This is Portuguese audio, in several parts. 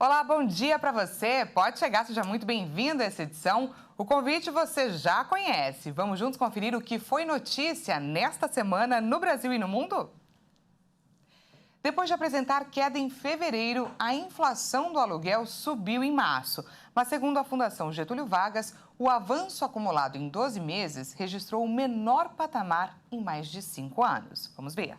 Olá, bom dia para você. Pode chegar, seja muito bem-vindo a essa edição. O convite você já conhece. Vamos juntos conferir o que foi notícia nesta semana no Brasil e no mundo? Depois de apresentar queda em fevereiro, a inflação do aluguel subiu em março. Mas, segundo a Fundação Getúlio Vargas, o avanço acumulado em 12 meses registrou o menor patamar em mais de 5 anos. Vamos ver.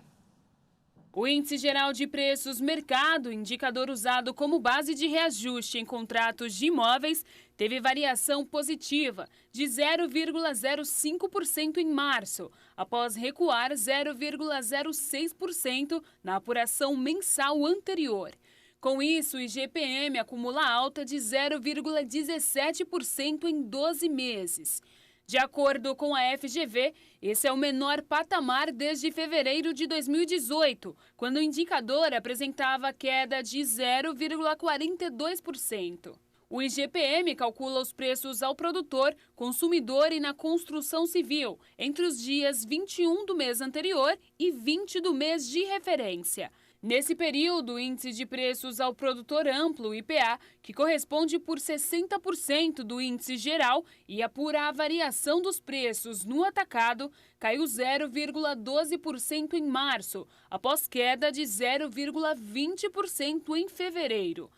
O Índice Geral de Preços Mercado, indicador usado como base de reajuste em contratos de imóveis, teve variação positiva de 0,05% em março, após recuar 0,06% na apuração mensal anterior. Com isso, o IGPM acumula alta de 0,17% em 12 meses. De acordo com a FGV, esse é o menor patamar desde fevereiro de 2018, quando o indicador apresentava queda de 0,42%. O IGPM calcula os preços ao produtor, consumidor e na construção civil entre os dias 21 do mês anterior e 20 do mês de referência. Nesse período, o Índice de Preços ao Produtor Amplo, IPA, que corresponde por 60% do índice geral e apura a variação dos preços no atacado, caiu 0,12% em março, após queda de 0,20% em fevereiro.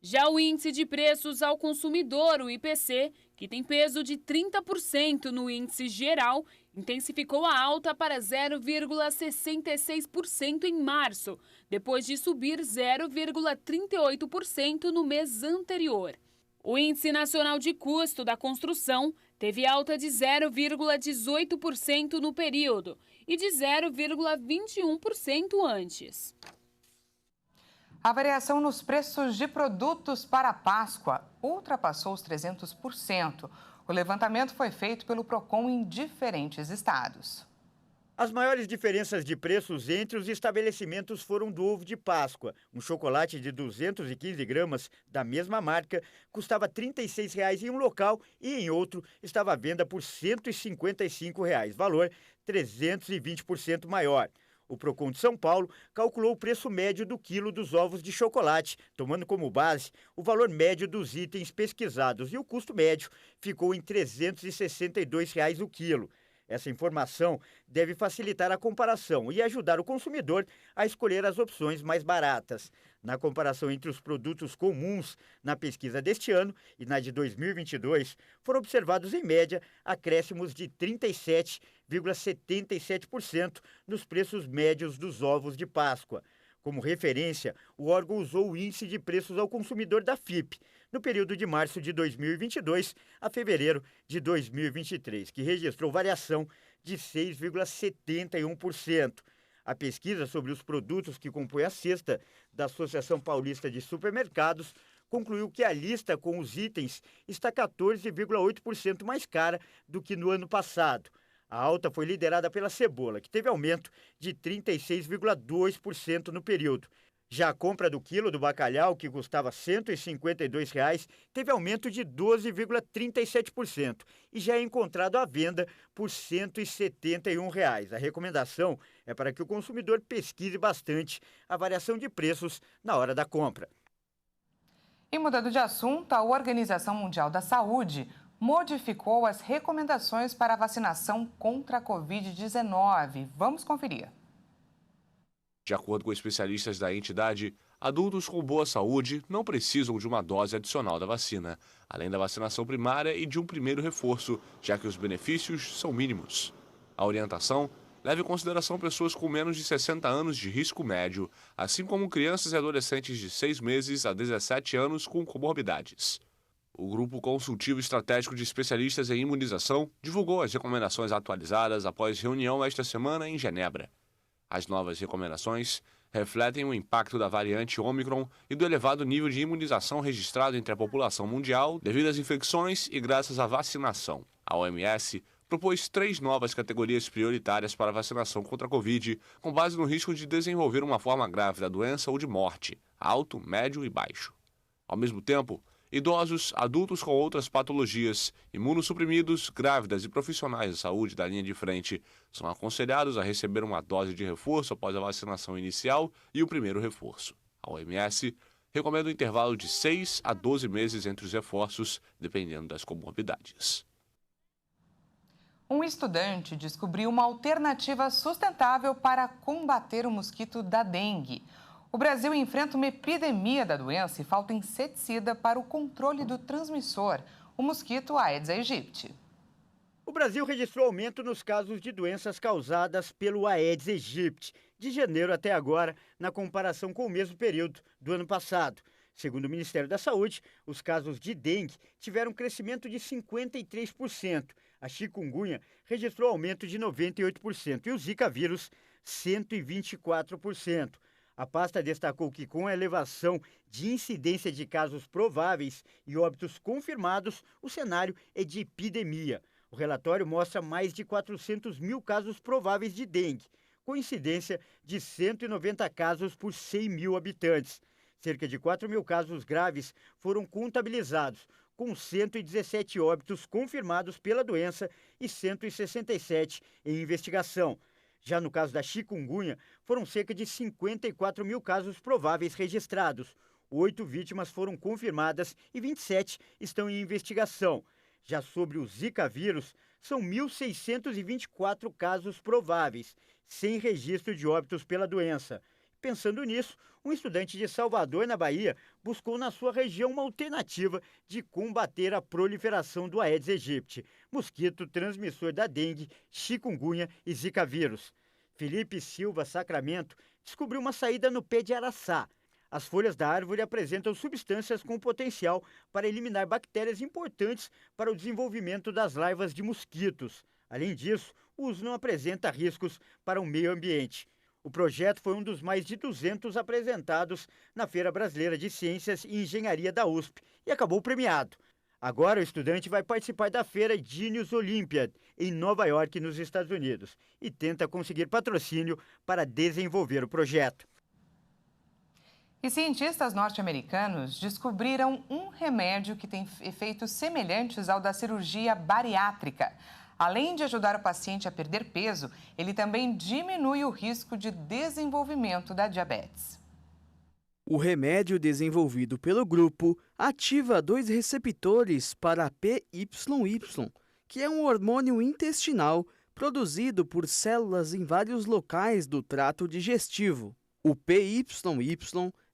Já o Índice de Preços ao Consumidor, o IPC, que tem peso de 30% no índice geral, intensificou a alta para 0,66% em março, depois de subir 0,38% no mês anterior. O Índice Nacional de Custo da Construção teve alta de 0,18% no período e de 0,21% antes. A variação nos preços de produtos para a Páscoa ultrapassou os 300%. O levantamento foi feito pelo Procon em diferentes estados. As maiores diferenças de preços entre os estabelecimentos foram do ovo de Páscoa. Um chocolate de 215 gramas da mesma marca custava R$ 36,00 em um local e em outro estava à venda por R$ 155,00, valor 320% maior. O Procon de São Paulo calculou o preço médio do quilo dos ovos de chocolate, tomando como base o valor médio dos itens pesquisados, e o custo médio ficou em R$ 362,00 o quilo. Essa informação deve facilitar a comparação e ajudar o consumidor a escolher as opções mais baratas. Na comparação entre os produtos comuns na pesquisa deste ano e na de 2022, foram observados, em média, acréscimos de 37,77% nos preços médios dos ovos de Páscoa. Como referência, o órgão usou o Índice de Preços ao Consumidor da FIPE, no período de março de 2022 a fevereiro de 2023, que registrou variação de 6,71%. A pesquisa sobre os produtos que compõem a cesta da Associação Paulista de Supermercados concluiu que a lista com os itens está 14,8% mais cara do que no ano passado. A alta foi liderada pela cebola, que teve aumento de 36,2% no período. Já a compra do quilo do bacalhau, que custava R$ 152,00, teve aumento de 12,37% e já é encontrado à venda por R$ 171,00. A recomendação é para que o consumidor pesquise bastante a variação de preços na hora da compra. E mudando de assunto, a Organização Mundial da Saúde modificou as recomendações para a vacinação contra a Covid-19. Vamos conferir. De acordo com especialistas da entidade, adultos com boa saúde não precisam de uma dose adicional da vacina, além da vacinação primária e de um primeiro reforço, já que os benefícios são mínimos. A orientação leva em consideração pessoas com menos de 60 anos de risco médio, assim como crianças e adolescentes de 6 meses a 17 anos com comorbidades. O Grupo Consultivo Estratégico de Especialistas em Imunização divulgou as recomendações atualizadas após reunião esta semana em Genebra. As novas recomendações refletem o impacto da variante Ômicron e do elevado nível de imunização registrado entre a população mundial devido às infecções e graças à vacinação. A OMS propôs 3 novas categorias prioritárias para a vacinação contra a Covid, com base no risco de desenvolver uma forma grave da doença ou de morte, alto, médio e baixo. Ao mesmo tempo, idosos, adultos com outras patologias, imunossuprimidos, grávidas e profissionais de saúde da linha de frente são aconselhados a receber uma dose de reforço após a vacinação inicial e o primeiro reforço. A OMS recomenda um intervalo de 6 a 12 meses entre os reforços, dependendo das comorbidades. Um estudante descobriu uma alternativa sustentável para combater o mosquito da dengue. O Brasil enfrenta uma epidemia da doença e falta inseticida para o controle do transmissor, o mosquito Aedes aegypti. O Brasil registrou aumento nos casos de doenças causadas pelo Aedes aegypti, de janeiro até agora, na comparação com o mesmo período do ano passado. Segundo o Ministério da Saúde, os casos de dengue tiveram crescimento de 53%. A chikungunya registrou aumento de 98% e o Zika vírus, 124%. A pasta destacou que, com a elevação de incidência de casos prováveis e óbitos confirmados, o cenário é de epidemia. O relatório mostra mais de 400 mil casos prováveis de dengue, com incidência de 190 casos por 100 mil habitantes. Cerca de 4 mil casos graves foram contabilizados, com 117 óbitos confirmados pela doença e 167 em investigação. Já no caso da chikungunya, foram cerca de 54 mil casos prováveis registrados. 8 vítimas foram confirmadas e 27 estão em investigação. Já sobre o Zika vírus, são 1.624 casos prováveis, sem registro de óbitos pela doença. Pensando nisso, um estudante de Salvador, na Bahia, buscou na sua região uma alternativa de combater a proliferação do Aedes aegypti, mosquito transmissor da dengue, chikungunya e Zika vírus. Felipe Silva Sacramento descobriu uma saída no pé de araçá. As folhas da árvore apresentam substâncias com potencial para eliminar bactérias importantes para o desenvolvimento das larvas de mosquitos. Além disso, o uso não apresenta riscos para o meio ambiente. O projeto foi um dos mais de 200 apresentados na Feira Brasileira de Ciências e Engenharia da USP e acabou premiado. Agora o estudante vai participar da Feira Genius Olympiad, em Nova York, nos Estados Unidos, e tenta conseguir patrocínio para desenvolver o projeto. E cientistas norte-americanos descobriram um remédio que tem efeitos semelhantes ao da cirurgia bariátrica. Além de ajudar o paciente a perder peso, ele também diminui o risco de desenvolvimento da diabetes. O remédio desenvolvido pelo grupo ativa 2 receptores para PYY, que é um hormônio intestinal produzido por células em vários locais do trato digestivo. O PYY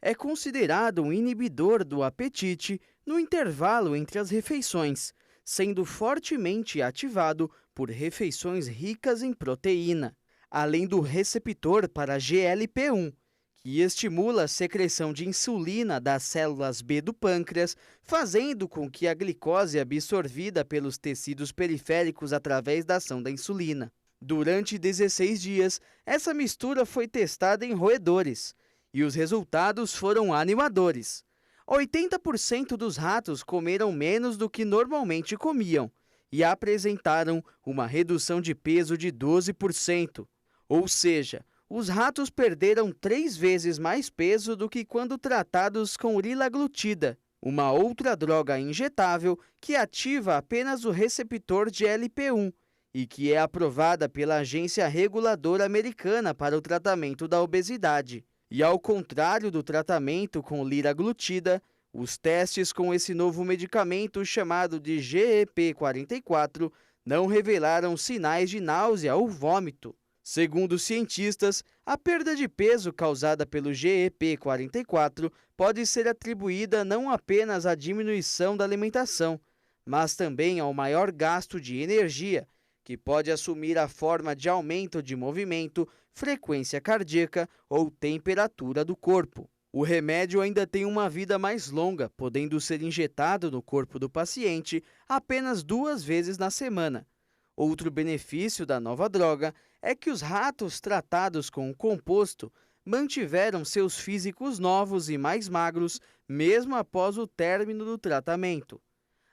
é considerado um inibidor do apetite no intervalo entre as refeições, sendo fortemente ativado por refeições ricas em proteína, além do receptor para GLP-1, que estimula a secreção de insulina das células B do pâncreas, fazendo com que a glicose absorvida pelos tecidos periféricos através da ação da insulina. Durante 16 dias, essa mistura foi testada em roedores, e os resultados foram animadores. 80% dos ratos comeram menos do que normalmente comiam e apresentaram uma redução de peso de 12%. Ou seja, os ratos perderam 3 vezes mais peso do que quando tratados com liraglutida, uma outra droga injetável que ativa apenas o receptor de GLP-1 e que é aprovada pela Agência Reguladora Americana para o Tratamento da Obesidade. E ao contrário do tratamento com liraglutida, os testes com esse novo medicamento chamado de GEP-44 não revelaram sinais de náusea ou vômito. Segundo os cientistas, a perda de peso causada pelo GEP-44 pode ser atribuída não apenas à diminuição da alimentação, mas também ao maior gasto de energia, que pode assumir a forma de aumento de movimento, frequência cardíaca ou temperatura do corpo. O remédio ainda tem uma vida mais longa, podendo ser injetado no corpo do paciente apenas 2 vezes na semana. Outro benefício da nova droga é que os ratos tratados com o composto mantiveram seus físicos novos e mais magros, mesmo após o término do tratamento.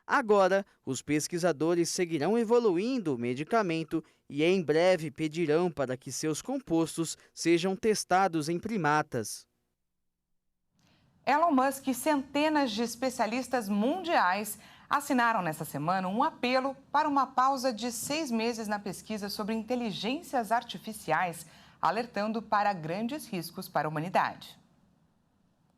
Agora, os pesquisadores seguirão evoluindo o medicamento e em breve pedirão para que seus compostos sejam testados em primatas. Elon Musk e centenas de especialistas mundiais assinaram nesta semana um apelo para uma pausa de 6 meses na pesquisa sobre inteligências artificiais, alertando para grandes riscos para a humanidade.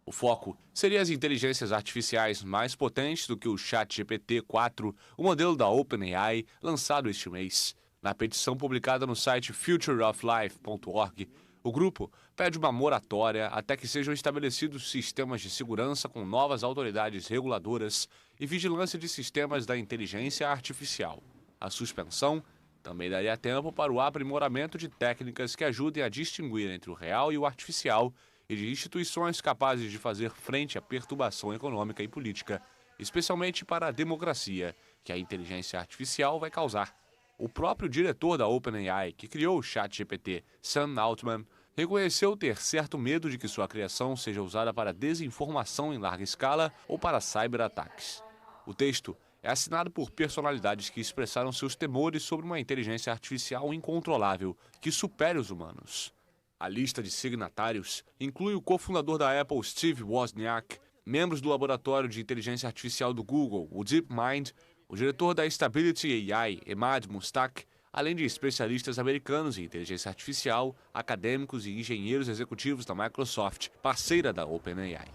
O foco seria as inteligências artificiais mais potentes do que o ChatGPT-4, o modelo da OpenAI, lançado este mês. Na petição publicada no site futureoflife.org, o grupo pede uma moratória até que sejam estabelecidos sistemas de segurança com novas autoridades reguladoras e vigilância de sistemas da inteligência artificial. A suspensão também daria tempo para o aprimoramento de técnicas que ajudem a distinguir entre o real e o artificial e de instituições capazes de fazer frente à perturbação econômica e política, especialmente para a democracia que a inteligência artificial vai causar. O próprio diretor da OpenAI, que criou o ChatGPT, Sam Altman, reconheceu ter certo medo de que sua criação seja usada para desinformação em larga escala ou para cyberataques. O texto é assinado por personalidades que expressaram seus temores sobre uma inteligência artificial incontrolável que supere os humanos. A lista de signatários inclui o cofundador da Apple, Steve Wozniak, membros do laboratório de inteligência artificial do Google, o DeepMind, o diretor da Stability AI, Emad Mustak, além de especialistas americanos em inteligência artificial, acadêmicos e engenheiros executivos da Microsoft, parceira da OpenAI.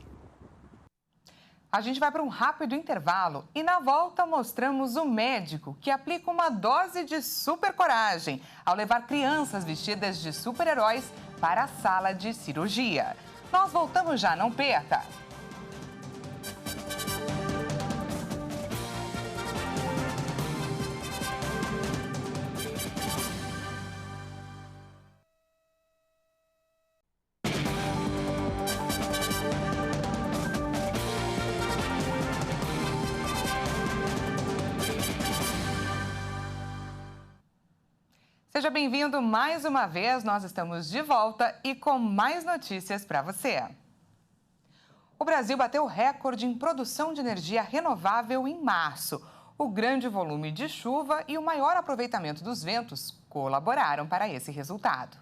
A gente vai para um rápido intervalo e na volta mostramos o médico que aplica uma dose de supercoragem ao levar crianças vestidas de super-heróis para a sala de cirurgia. Nós voltamos já, não perca! Seja bem-vindo mais uma vez, nós estamos de volta e com mais notícias para você. O Brasil bateu recorde em produção de energia renovável em março. O grande volume de chuva e o maior aproveitamento dos ventos colaboraram para esse resultado.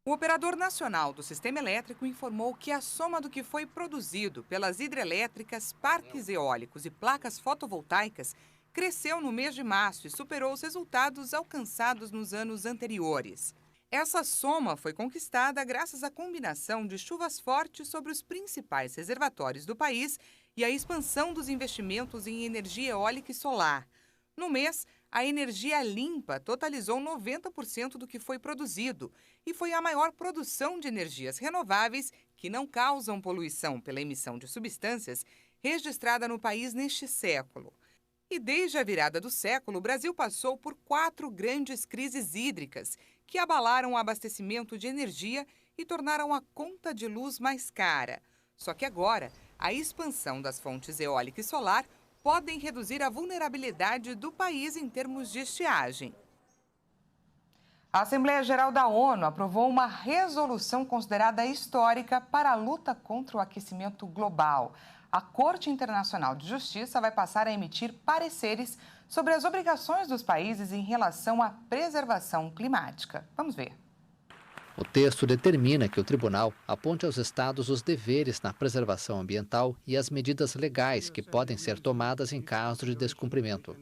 O Operador Nacional do Sistema Elétrico informou que a soma do que foi produzido pelas hidrelétricas, parques eólicos e placas fotovoltaicas cresceu no mês de março e superou os resultados alcançados nos anos anteriores. Essa soma foi conquistada graças à combinação de chuvas fortes sobre os principais reservatórios do país e à expansão dos investimentos em energia eólica e solar. No mês, a energia limpa totalizou 90% do que foi produzido e foi a maior produção de energias renováveis que não causam poluição pela emissão de substâncias registrada no país neste século. E desde a virada do século, o Brasil passou por 4 grandes crises hídricas que abalaram o abastecimento de energia e tornaram a conta de luz mais cara. Só que agora, a expansão das fontes eólica e solar podem reduzir a vulnerabilidade do país em termos de estiagem. A Assembleia Geral da ONU aprovou uma resolução considerada histórica para a luta contra o aquecimento global. A Corte Internacional de Justiça vai passar a emitir pareceres sobre as obrigações dos países em relação à preservação climática. Vamos ver. O texto determina que o tribunal aponte aos estados os deveres na preservação ambiental e as medidas legais que podem ser tomadas em caso de descumprimento.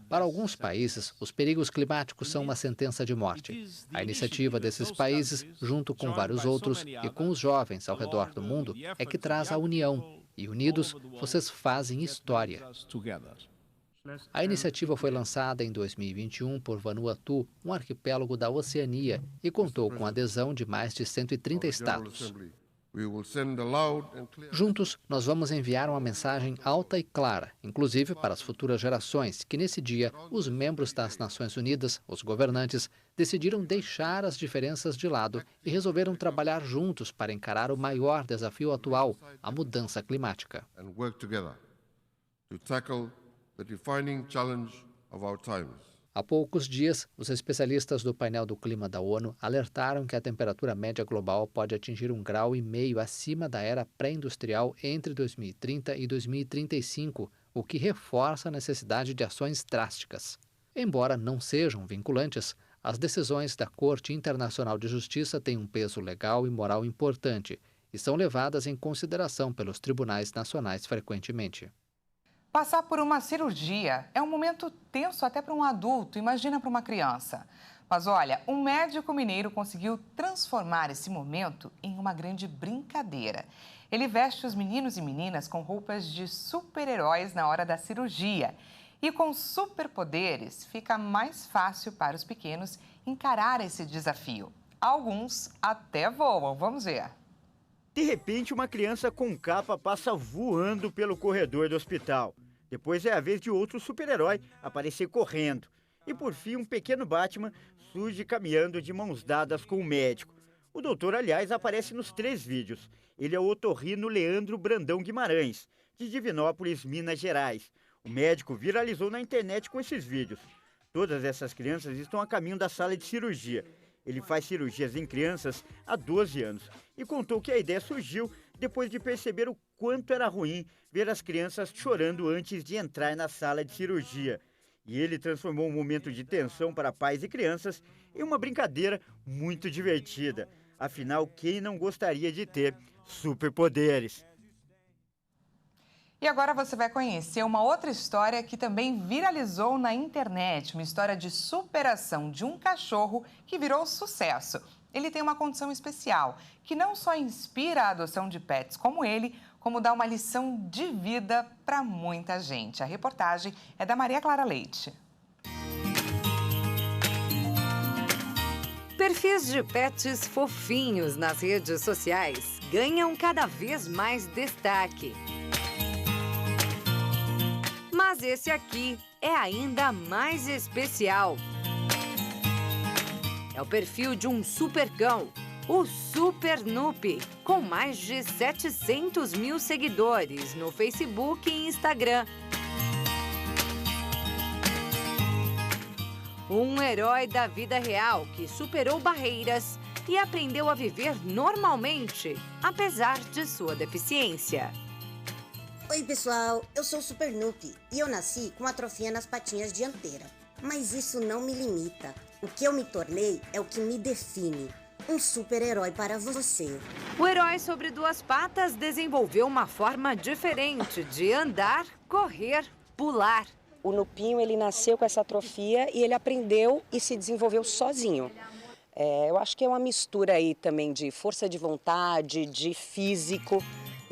Para alguns países, os perigos climáticos são uma sentença de morte. A iniciativa desses países, junto com vários outros e com os jovens ao redor do mundo, é que traz a união. E unidos, vocês fazem história. A iniciativa foi lançada em 2021 por Vanuatu, um arquipélago da Oceania, e contou com a adesão de mais de 130 estados. Juntos, nós vamos enviar uma mensagem alta e clara, inclusive para as futuras gerações, que nesse dia os membros das Nações Unidas, os governantes, decidiram deixar as diferenças de lado e resolveram trabalhar juntos para encarar o maior desafio atual, a mudança climática. Há poucos dias, os especialistas do painel do clima da ONU alertaram que a temperatura média global pode atingir 1,5 graus acima da era pré-industrial entre 2030 e 2035, o que reforça a necessidade de ações drásticas. Embora não sejam vinculantes, as decisões da Corte Internacional de Justiça têm um peso legal e moral importante e são levadas em consideração pelos tribunais nacionais frequentemente. Passar por uma cirurgia é um momento tenso até para um adulto, imagina para uma criança. Mas olha, um médico mineiro conseguiu transformar esse momento em uma grande brincadeira. Ele veste os meninos e meninas com roupas de super-heróis na hora da cirurgia. E com superpoderes, fica mais fácil para os pequenos encarar esse desafio. Alguns até voam, vamos ver. De repente, uma criança com capa passa voando pelo corredor do hospital. Depois é a vez de outro super-herói aparecer correndo. E por fim, um pequeno Batman surge caminhando de mãos dadas com o médico. O doutor, aliás, aparece nos 3 vídeos. Ele é o otorrino Leandro Brandão Guimarães, de Divinópolis, Minas Gerais. O médico viralizou na internet com esses vídeos. Todas essas crianças estão a caminho da sala de cirurgia. Ele faz cirurgias em crianças há 12 anos e contou que a ideia surgiu depois de perceber o quanto era ruim ver as crianças chorando antes de entrar na sala de cirurgia. E ele transformou um momento de tensão para pais e crianças em uma brincadeira muito divertida. Afinal, quem não gostaria de ter superpoderes? E agora você vai conhecer uma outra história que também viralizou na internet. Uma história de superação de um cachorro que virou sucesso. Ele tem uma condição especial, que não só inspira a adoção de pets como ele, como dá uma lição de vida para muita gente. A reportagem é da Maria Clara Leite. Perfis de pets fofinhos nas redes sociais ganham cada vez mais destaque. Mas esse aqui é ainda mais especial. É o perfil de um supercão, o Super Nupi, com mais de 700 mil seguidores no Facebook e Instagram. Um herói da vida real que superou barreiras e aprendeu a viver normalmente, apesar de sua deficiência. Oi pessoal, eu sou o Super Nupi e eu nasci com atrofia nas patinhas dianteiras. Mas isso não me limita. O que eu me tornei é o que me define. Um super-herói para você. O herói sobre 2 patas desenvolveu uma forma diferente de andar, correr, pular. O Nupinho, ele nasceu com essa atrofia e ele aprendeu e se desenvolveu sozinho. Eu acho que é uma mistura aí também de força de vontade, de físico,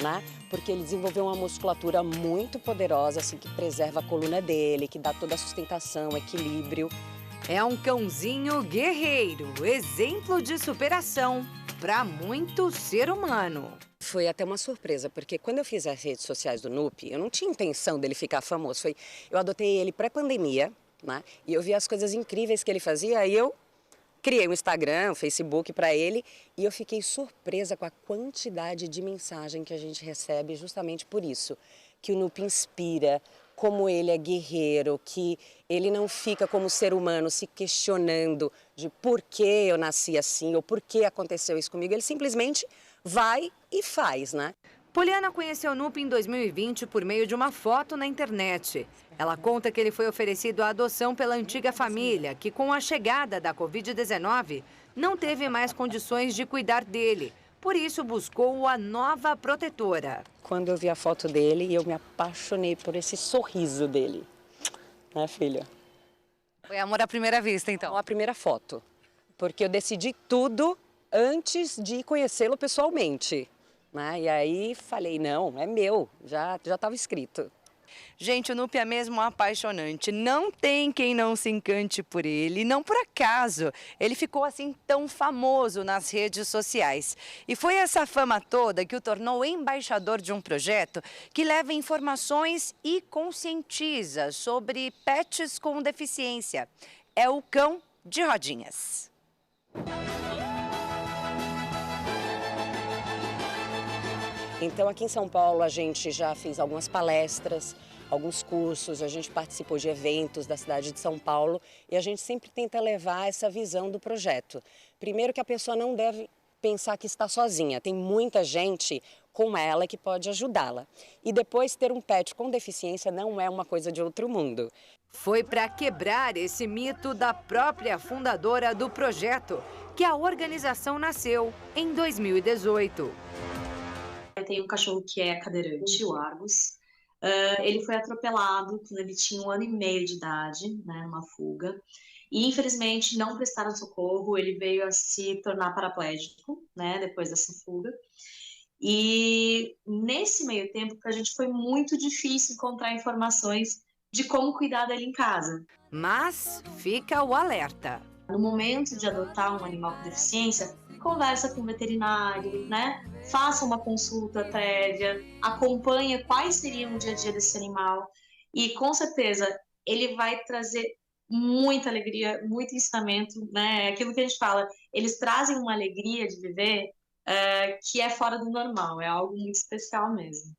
né? Porque ele desenvolveu uma musculatura muito poderosa, assim, que preserva a coluna dele, que dá toda a sustentação, equilíbrio. É um cãozinho guerreiro, exemplo de superação para muito ser humano. Foi até uma surpresa, porque quando eu fiz as redes sociais do Nupi, eu não tinha intenção dele ficar famoso. Eu adotei ele pré-pandemia, né? E eu vi as coisas incríveis que ele fazia, aí eu criei um Instagram, um Facebook para ele e eu fiquei surpresa com a quantidade de mensagem que a gente recebe justamente por isso. Que o Nupi inspira, como ele é guerreiro, que ele não fica como ser humano se questionando de por que eu nasci assim ou por que aconteceu isso comigo. Ele simplesmente vai e faz, né? Poliana conheceu o Nupi em 2020 por meio de uma foto na internet. Ela conta que ele foi oferecido à adoção pela antiga família, que com a chegada da Covid-19 não teve mais condições de cuidar dele. Por isso buscou a nova protetora. Quando eu vi a foto dele, eu me apaixonei por esse sorriso dele. Né, filha? Foi amor à primeira vista, então? A primeira foto. Porque eu decidi tudo antes de conhecê-lo pessoalmente. Né? E aí falei, não, é meu, já estava escrito. Gente, o Nupi é mesmo apaixonante. Não tem quem não se encante por ele. Não por acaso ele ficou assim tão famoso nas redes sociais. E foi essa fama toda que o tornou embaixador de um projeto que leva informações e conscientiza sobre pets com deficiência. É o Cão de Rodinhas. Então, aqui em São Paulo, a gente já fez algumas palestras, alguns cursos, a gente participou de eventos da cidade de São Paulo e a gente sempre tenta levar essa visão do projeto. Primeiro que a pessoa não deve pensar que está sozinha, tem muita gente com ela que pode ajudá-la. E depois, ter um pet com deficiência não é uma coisa de outro mundo. Foi para quebrar esse mito da própria fundadora do projeto que a organização nasceu em 2018. Eu tenho um cachorro que é cadeirante, o Argus. Ele foi atropelado quando ele tinha 1 ano e meio de idade, né, numa fuga. e infelizmente não prestaram socorro, ele veio a se tornar paraplégico, né, depois dessa fuga. E nesse meio tempo, para a gente foi muito difícil encontrar informações de como cuidar dele em casa. Mas fica o alerta. No momento de adotar um animal com deficiência, conversa com o veterinário, né? Faça uma consulta prévia, acompanhe quais seriam o dia a dia desse animal e com certeza ele vai trazer muita alegria, muito ensinamento, né? Aquilo que a gente fala, eles trazem uma alegria de viver que é fora do normal, é algo muito especial mesmo.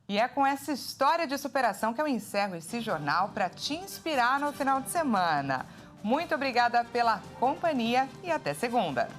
E é com essa história de superação que eu encerro esse jornal para te inspirar no final de semana. Muito obrigada pela companhia e até segunda.